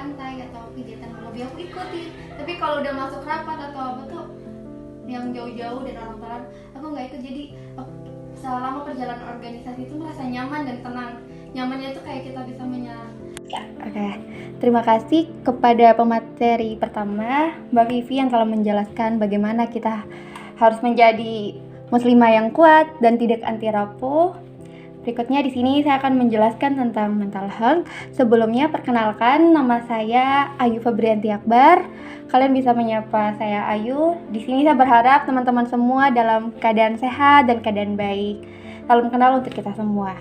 pantai atau kegiatan hobi aku ikuti. Tapi kalau udah masuk rapat atau apa tuh yang jauh-jauh dan orang-orang, aku nggak ikut. Jadi selama perjalanan organisasi itu merasa nyaman dan tenang. Nyamannya itu kayak kita bisa menyerang. Oke, terima kasih kepada pemateri pertama, Mbak Vivi, yang telah menjelaskan bagaimana kita harus menjadi muslimah yang kuat dan tidak anti rapuh. Berikutnya di sini saya akan menjelaskan tentang mental health. Sebelumnya perkenalkan, nama saya Ayu Febrianti Akbar. Kalian bisa menyapa saya Ayu. Di sini saya berharap teman-teman semua dalam keadaan sehat dan keadaan baik. Salam kenal untuk kita semua.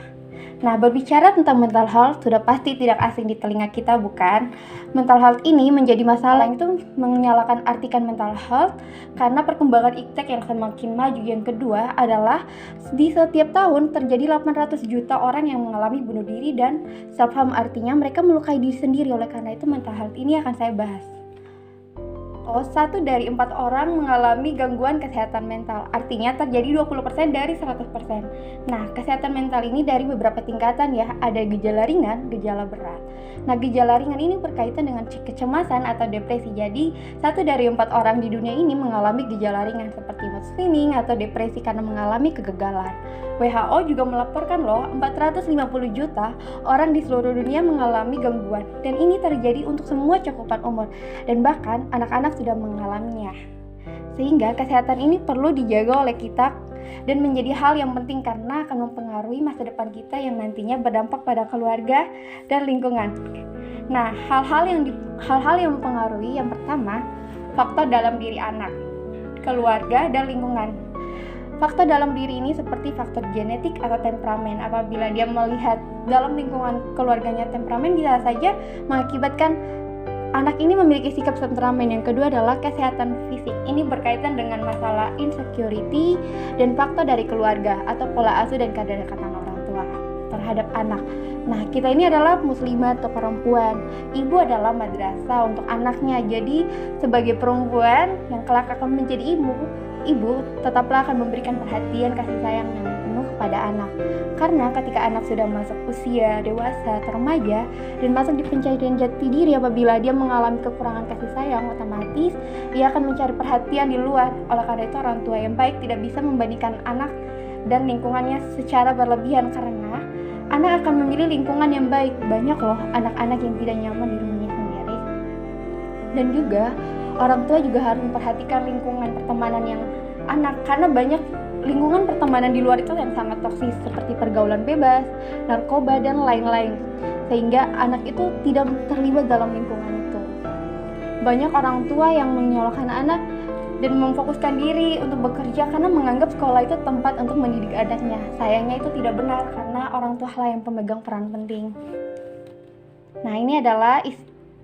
Nah, berbicara tentang mental health sudah pasti tidak asing di telinga kita, bukan? Mental health ini menjadi masalah yang itu menyalakan artikan mental health karena perkembangan iptek yang semakin maju. Yang kedua adalah di setiap tahun terjadi 800 juta orang yang mengalami bunuh diri dan self-harm, artinya mereka melukai diri sendiri. Oleh karena itu mental health ini akan saya bahas. 1 dari 4 orang mengalami gangguan kesehatan mental, artinya terjadi 20% dari 100%. Nah, kesehatan mental ini dari beberapa tingkatan ya, ada gejala ringan, gejala berat. Nah, gejala ringan ini berkaitan dengan kecemasan atau depresi. Jadi, 1 dari 4 orang di dunia ini mengalami gejala ringan seperti mood swing atau depresi karena mengalami kegagalan. WHO juga melaporkan 450 juta orang di seluruh dunia mengalami gangguan, dan ini terjadi untuk semua cakupan umur, dan bahkan anak-anak sudah mengalaminya. Sehingga kesehatan ini perlu dijaga oleh kita dan menjadi hal yang penting karena akan mempengaruhi masa depan kita yang nantinya berdampak pada keluarga dan lingkungan. Nah, hal-hal yang mempengaruhi, yang pertama, faktor dalam diri anak, keluarga, dan lingkungan. Faktor dalam diri ini seperti faktor genetik atau temperamen. Apabila dia melihat dalam lingkungan keluarganya temperamen, bisa saja mengakibatkan anak ini memiliki sikap temperamen. Yang kedua adalah kesehatan fisik. Ini berkaitan dengan masalah insecurity dan faktor dari keluarga atau pola asuh dan kedekatan orang tua terhadap anak. Nah, kita ini adalah muslimah atau perempuan. Ibu adalah madrasah untuk anaknya. Jadi, sebagai perempuan yang kelak akan menjadi ibu tetaplah akan memberikan perhatian, kasih sayang yang penuh kepada anak. Karena ketika anak sudah masuk usia dewasa, remaja, dan masuk di pencarian jati diri, apabila dia mengalami kekurangan kasih sayang, otomatis dia akan mencari perhatian di luar. Oleh karena itu, orang tua yang baik tidak bisa membandingkan anak dan lingkungannya secara berlebihan, karena anak akan memilih lingkungan yang baik. Banyak anak-anak yang tidak nyaman di rumahnya sendiri. Dan juga orang tua juga harus memperhatikan lingkungan pertemanan yang anak, karena banyak lingkungan pertemanan di luar itu yang sangat toksis seperti pergaulan bebas, narkoba, dan lain-lain, sehingga anak itu tidak terlibat dalam lingkungan itu. Banyak orang tua yang menyalahkan anak dan memfokuskan diri untuk bekerja karena menganggap sekolah itu tempat untuk mendidik anaknya. Sayangnya itu tidak benar, karena orang tua lah yang pemegang peran penting. Nah, ini adalah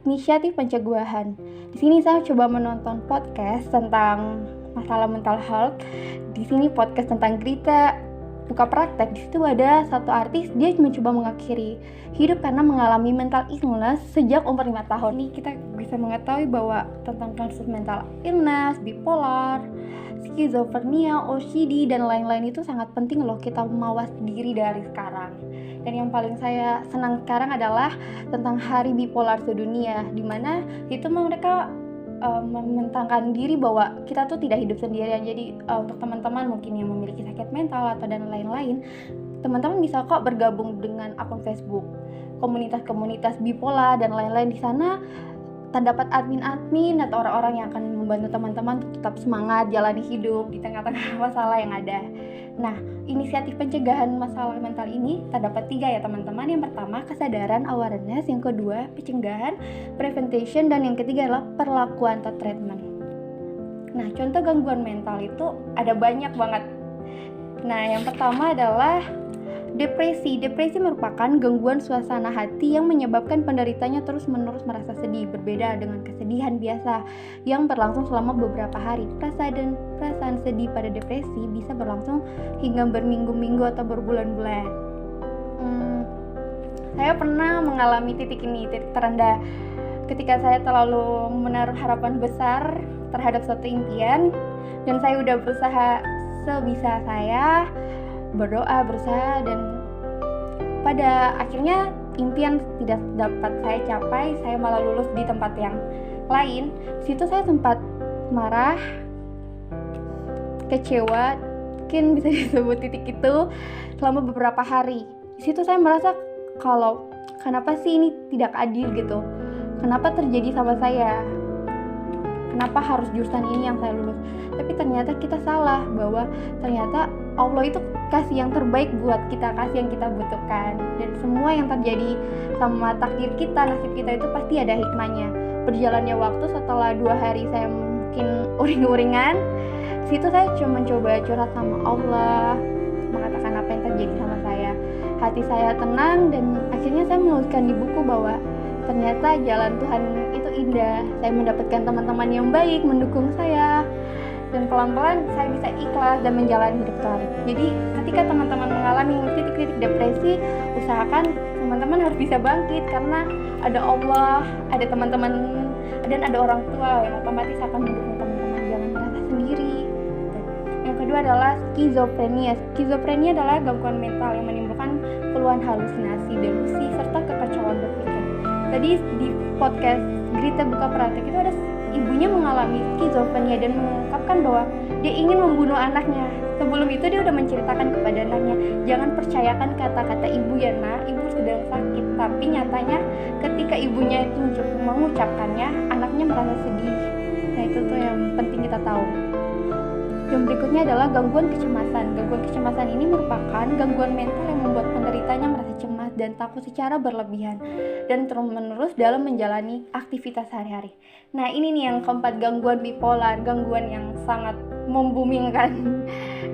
inisiatif pencegahan. Di sini saya coba menonton podcast tentang masalah mental health. Di sini podcast tentang Grita buka praktek. Di situ ada satu artis, dia mencoba mengakhiri hidup karena mengalami mental illness sejak umur 5 tahun. Ini kita bisa mengetahui bahwa tentang kasus mental illness, bipolar, skizofrenia, OCD, dan lain-lain itu sangat penting kita mawas diri dari sekarang. Dan yang paling saya senang sekarang adalah tentang Hari Bipolar Sedunia, di mana itu mereka mentangkan diri bahwa kita tuh tidak hidup sendirian. Jadi untuk teman-teman mungkin yang memiliki sakit mental atau dan lain-lain, teman-teman bisa kok bergabung dengan akun Facebook komunitas-komunitas bipolar dan lain-lain. Di sana terdapat admin-admin atau orang-orang yang akan membantu teman-teman untuk tetap semangat jalani hidup di tengah-tengah masalah yang ada. Nah, inisiatif pencegahan masalah mental ini terdapat 3 ya teman-teman. Yang pertama, kesadaran, awareness. Yang kedua, pencegahan, prevention. Dan yang ketiga adalah perlakuan atau treatment. Nah, contoh gangguan mental itu ada banyak banget. Nah, yang pertama adalah depresi. Depresi merupakan gangguan suasana hati yang menyebabkan penderitanya terus-menerus merasa sedih, berbeda dengan kesedihan biasa yang berlangsung selama beberapa hari. Perasaan sedih pada depresi bisa berlangsung hingga berminggu-minggu atau berbulan-bulan. Saya pernah mengalami titik terendah ketika saya terlalu menaruh harapan besar terhadap suatu impian, dan saya udah berusaha sebisa saya, berdoa, berusaha, dan pada akhirnya impian tidak dapat saya capai, saya malah lulus di tempat yang lain. Situ saya sempat marah, kecewa, mungkin bisa disebut titik itu selama beberapa hari. Di situ saya merasa kalau kenapa sih ini tidak adil gitu, kenapa terjadi sama saya, kenapa harus jurusan ini yang saya lulus. Tapi ternyata kita salah, bahwa ternyata Allah itu kasih yang terbaik buat kita, kasih yang kita butuhkan. Dan semua yang terjadi sama takdir kita, nasib kita itu pasti ada hikmahnya. Berjalannya waktu, setelah 2 hari saya mungkin uring-uringan, situ saya cuma mencoba curhat sama Allah, mengatakan apa yang terjadi sama saya. Hati saya tenang, dan akhirnya saya menuliskan di buku bahwa ternyata jalan Tuhan itu indah. Saya mendapatkan teman-teman yang baik mendukung saya, dan pelan-pelan saya bisa ikhlas dan menjalani hidup toleran. Jadi ketika teman-teman mengalami titik-titik depresi, usahakan teman-teman harus bisa bangkit, karena ada Allah, ada teman-teman, dan ada orang tua yang otomatis akan mendukung teman-teman. Jangan merasa sendiri. Yang kedua adalah skizofrenia. Skizofrenia adalah gangguan mental yang menimbulkan keluhan halusinasi, delusi, serta kekacauan berpikir. Tadi di podcast Grita Buka Praktek itu ada ibunya mengalami skizofrenia dan mengungkapkan bahwa dia ingin membunuh anaknya. Sebelum itu dia udah menceritakan kepada anaknya, jangan percayakan kata-kata ibu ya nak, ibu sedang sakit. Tapi nyatanya ketika ibunya itu mengucapkannya, anaknya merasa sedih. Nah itu tuh yang penting kita tahu. Yang berikutnya adalah gangguan kecemasan. Gangguan kecemasan ini merupakan gangguan mental yang membuat penderitanya merasa cemas dan takut secara berlebihan dan terus-menerus dalam menjalani aktivitas sehari-hari. Nah ini nih yang keempat, gangguan bipolar, gangguan yang sangat membumingkan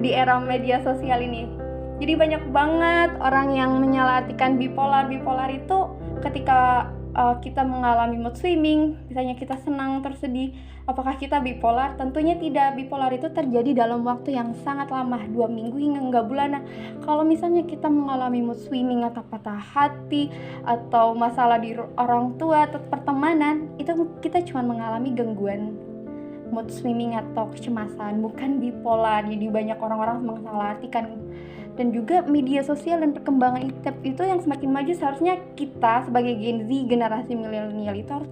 di era media sosial ini. Jadi banyak banget orang yang menyalahartikan bipolar. Bipolar itu ketika kita mengalami mood swing, misalnya kita senang, tersedih, apakah kita bipolar? Tentunya tidak. Bipolar itu terjadi dalam waktu yang sangat lama, 2 minggu hingga bulanan. Kalau misalnya kita mengalami mood swing atau patah hati, atau masalah di orang tua atau pertemanan, itu kita cuma mengalami gangguan mood swing atau kecemasan, bukan bipolar. Jadi banyak orang-orang mensalahartikan. Dan juga media sosial dan perkembangan itu yang semakin maju, seharusnya kita sebagai Gen Z, generasi milenial itu harus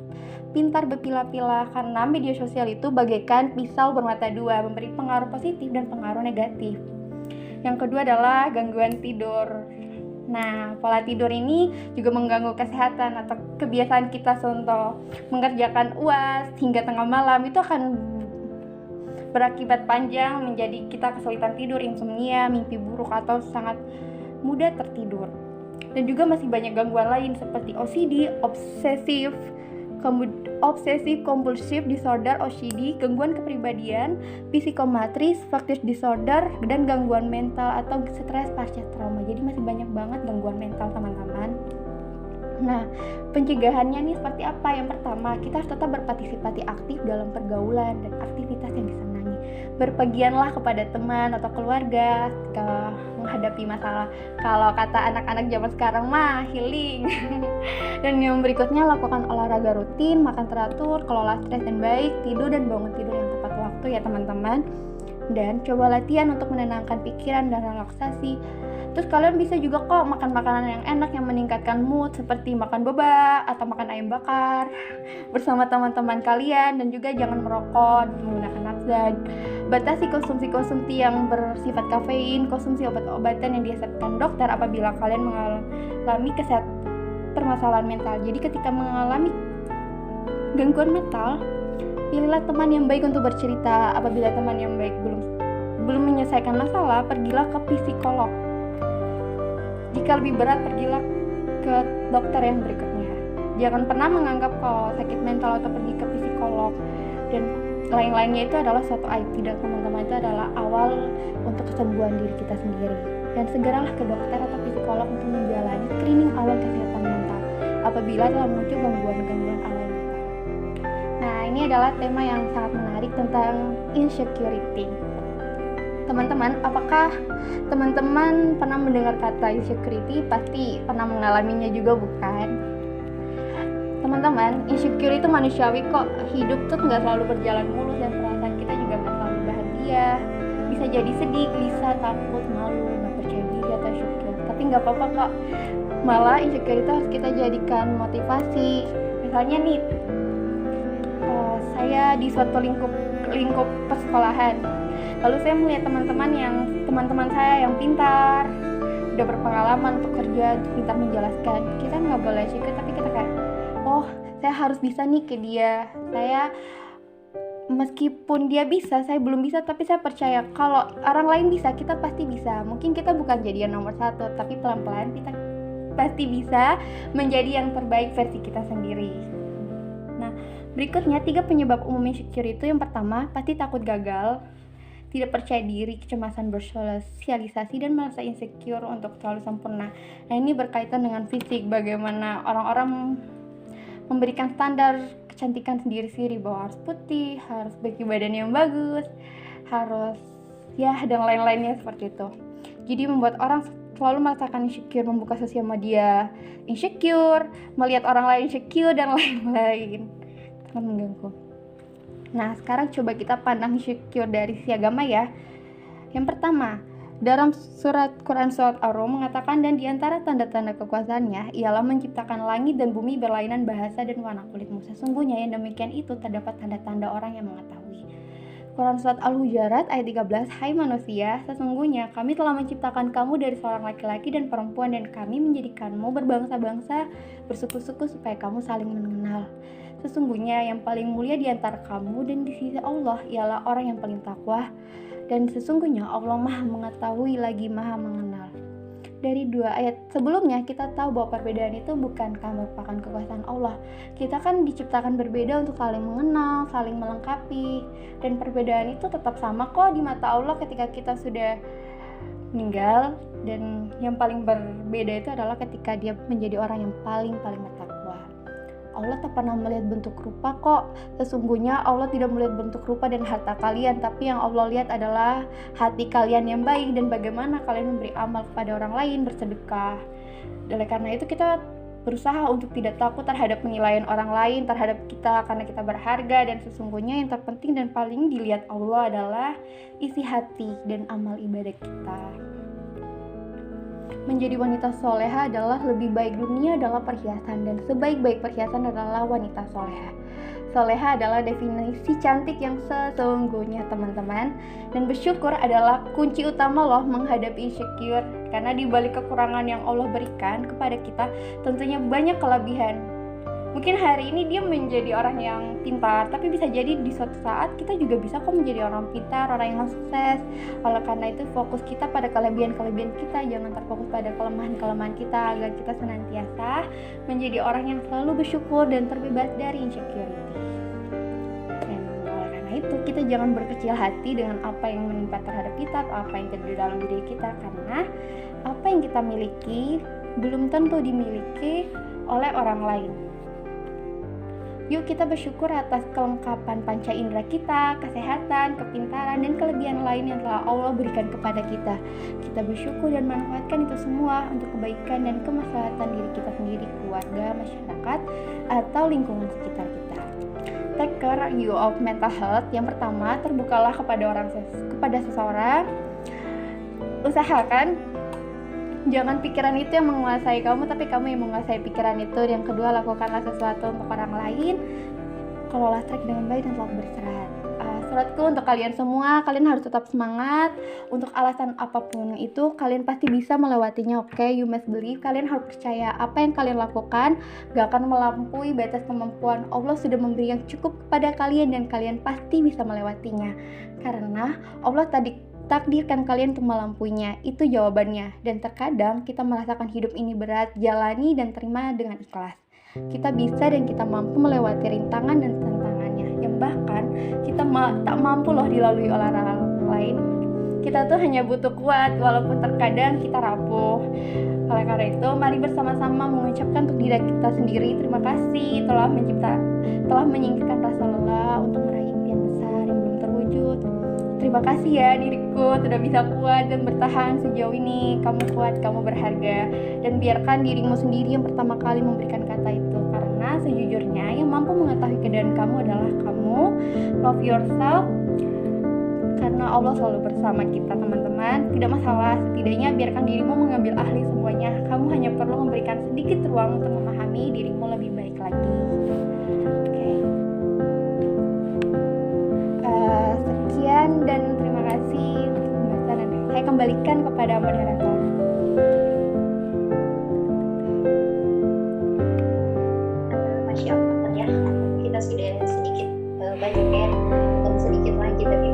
pintar berpilah-pilah, karena media sosial itu bagaikan pisau bermata dua, memberi pengaruh positif dan pengaruh negatif. Yang kedua adalah gangguan tidur. Nah, pola tidur ini juga mengganggu kesehatan atau kebiasaan kita, contoh mengerjakan UAS hingga tengah malam, itu akan berakibat panjang menjadi kita kesulitan tidur, insomnia, mimpi buruk, atau sangat mudah tertidur. Dan juga masih banyak gangguan lain seperti OCD, obsessive compulsive disorder (OCD), gangguan kepribadian, psikomatris, factors disorder, dan gangguan mental atau stres pasca trauma. Jadi masih banyak banget gangguan mental, teman-teman. Nah, pencegahannya nih seperti apa? Yang pertama, kita harus tetap berpartisipasi aktif dalam pergaulan dan aktivitas yang disenangi. Berpergianlah kepada teman atau keluarga ketika menghadapi masalah. Kalau kata anak-anak zaman sekarang mah healing. Dan yang berikutnya, lakukan olahraga rutin, makan teratur, kelola stres dan baik, tidur dan bangun tidur yang tepat waktu ya teman-teman. Dan coba latihan untuk menenangkan pikiran dan relaksasi. Terus kalian bisa juga kok makan makanan yang enak yang meningkatkan mood, seperti makan boba atau makan ayam bakar bersama teman-teman kalian. Dan juga jangan merokok menggunakan nafzat. Batasi konsumsi yang bersifat kafein, konsumsi obat-obatan yang diresepkan dokter apabila kalian mengalami permasalahan mental. Jadi ketika mengalami gangguan mental, pilihlah teman yang baik untuk bercerita. Apabila teman yang baik belum menyelesaikan masalah, pergilah ke psikolog. Jika lebih berat, pergilah ke dokter yang berikutnya. Jangan pernah menganggap kalau sakit mental atau pergi ke psikolog dan lain-lainnya itu adalah suatu aib. Tidak, teman-teman, itu adalah awal untuk kesembuhan diri kita sendiri. Dan segeralah ke dokter atau psikolog untuk menjalani screening awal kesehatan mental apabila telah muncul gangguan-gangguan awal mental. Nah, ini adalah tema yang sangat menarik tentang insecurity. Teman-teman, apakah teman-teman pernah mendengar kata insecurity? Pasti pernah mengalaminya juga, bukan? Teman-teman, insecure itu manusiawi kok. Hidup tuh nggak selalu berjalan mulus dan perasaan kita juga nggak selalu bahagia. Bisa jadi sedih, gelisah, takut, malu, nggak percaya diri atau insecure. Tapi tapi nggak apa-apa kok. Malah insecure itu harus kita jadikan motivasi. Misalnya nih, saya di suatu lingkup persekolahan, lalu saya melihat teman-teman saya yang pintar, udah berpengalaman untuk kerja, pintar menjelaskan. Kita nggak boleh insecure, tapi kita kayak, oh saya harus bisa nih ke dia. Saya meskipun dia bisa, saya belum bisa, tapi saya percaya kalau orang lain bisa, kita pasti bisa. Mungkin kita bukan jadi yang nomor 1, tapi pelan-pelan kita pasti bisa menjadi yang terbaik versi kita sendiri. Nah, berikutnya 3 penyebab umum insecure itu. Yang pertama, pasti takut gagal, tidak percaya diri, kecemasan bersosialisasi, dan merasa insecure untuk selalu sempurna. Nah, ini berkaitan dengan fisik, bagaimana orang-orang memberikan standar kecantikan sendiri-sendiri, bahwa harus putih, harus bagi badan yang bagus, harus dan lain-lainnya seperti itu. Jadi membuat orang selalu merasakan insecure, membuka sosial media insecure, melihat orang lain insecure, dan lain-lain. Sangat mengganggu. Nah, sekarang coba kita pandang insecure dari sisi agama ya. Yang pertama, dalam surat Quran surat Ar-Rum mengatakan, dan diantara tanda-tanda kekuasaannya ialah menciptakan langit dan bumi berlainan bahasa dan warna kulitmu. Sesungguhnya yang demikian itu terdapat tanda-tanda orang yang mengetahui. Quran surat Al-Hujarat ayat 13, hai manusia, sesungguhnya kami telah menciptakan kamu dari seorang laki-laki dan perempuan, dan kami menjadikanmu berbangsa-bangsa, bersuku-suku supaya kamu saling mengenal. Sesungguhnya yang paling mulia di antara kamu dan di sisi Allah ialah orang yang paling takwa, dan sesungguhnya Allah Maha mengetahui lagi Maha mengenal. Dari 2 ayat sebelumnya kita tahu bahwa perbedaan itu bukankah merupakan kekuasaan Allah. Kita kan diciptakan berbeda untuk saling mengenal, saling melengkapi, dan perbedaan itu tetap sama kok di mata Allah ketika kita sudah meninggal. Dan yang paling berbeda itu adalah ketika dia menjadi orang yang paling bertakwa. Allah tak pernah melihat bentuk rupa kok. Sesungguhnya Allah tidak melihat bentuk rupa dan harta kalian, tapi yang Allah lihat adalah hati kalian yang baik dan bagaimana kalian memberi amal kepada orang lain, bersedekah. Oleh karena itu kita berusaha untuk tidak takut terhadap penilaian orang lain terhadap kita, karena kita berharga. Dan sesungguhnya yang terpenting dan paling dilihat Allah adalah isi hati dan amal ibadah kita. Menjadi wanita soleha adalah lebih baik dunia adalah perhiasan, dan sebaik-baik perhiasan adalah wanita soleha. Soleha adalah definisi cantik yang sesungguhnya, teman-teman. Dan bersyukur adalah kunci utama loh menghadapi insecure, karena di balik kekurangan yang Allah berikan kepada kita tentunya banyak kelebihan. Mungkin hari ini dia menjadi orang yang pintar, tapi bisa jadi di suatu saat kita juga bisa kok menjadi orang pintar, orang yang sukses. Oleh karena itu fokus kita pada kelebihan-kelebihan kita, jangan terfokus pada kelemahan-kelemahan kita, agar kita senantiasa menjadi orang yang selalu bersyukur dan terbebas dari insecurity. Dan oleh karena itu kita jangan berkecil hati dengan apa yang menimpa terhadap kita atau apa yang terjadi dalam diri kita, karena apa yang kita miliki belum tentu dimiliki oleh orang lain. Yuk kita bersyukur atas kelengkapan panca indera kita, kesehatan, kepintaran, dan kelebihan lain yang telah Allah berikan kepada kita. Kita bersyukur dan manfaatkan itu semua untuk kebaikan dan kemaslahatan diri kita sendiri, keluarga, masyarakat, atau lingkungan sekitar kita. Take care you of mental health. Yang pertama, terbukalah kepada seseorang. Usahakan jangan pikiran itu yang menguasai kamu, tapi kamu yang menguasai pikiran itu. Yang kedua, lakukanlah sesuatu untuk orang lain. Kelola stres dengan baik dan selalu beristirahat. Suratku untuk kalian semua, kalian harus tetap semangat. Untuk alasan apapun itu, kalian pasti bisa melewatinya, oke? You must believe. Kalian harus percaya apa yang kalian lakukan gak akan melampaui batas kemampuan. Allah sudah memberi yang cukup kepada kalian dan kalian pasti bisa melewatinya. Karena Allah takdirkan kalian untuk melampuinya, itu jawabannya. Dan terkadang kita merasakan hidup ini berat, jalani dan terima dengan ikhlas. Kita bisa dan kita mampu melewati rintangan dan tantangannya, yang bahkan kita tak mampu loh dilalui oleh orang lain. Kita tuh hanya butuh kuat, walaupun terkadang kita rapuh. Oleh karena itu, mari bersama-sama mengucapkan untuk diri kita sendiri, terima kasih telah menyingkirkan rasa lelah untuk meraih impian besar yang belum terwujud. Terima kasih ya diriku sudah bisa kuat dan bertahan sejauh ini. Kamu kuat, kamu berharga. Dan biarkan dirimu sendiri yang pertama kali memberikan kata itu. Karena sejujurnya yang mampu mengetahui keadaan kamu adalah kamu. Love yourself. karena Allah selalu bersama kita teman-teman. Tidak masalah, setidaknya biarkan dirimu mengambil ahli semuanya. Kamu hanya perlu memberikan sedikit ruang untuk memahami dirimu lebih baik lagi. Oke. Sekian dan terima kasih untuk pembahasan. Saya kembalikan kepada moderator. Masya Allah ya, kita sudah sedikit banyak ya, bukan sedikit lagi tapi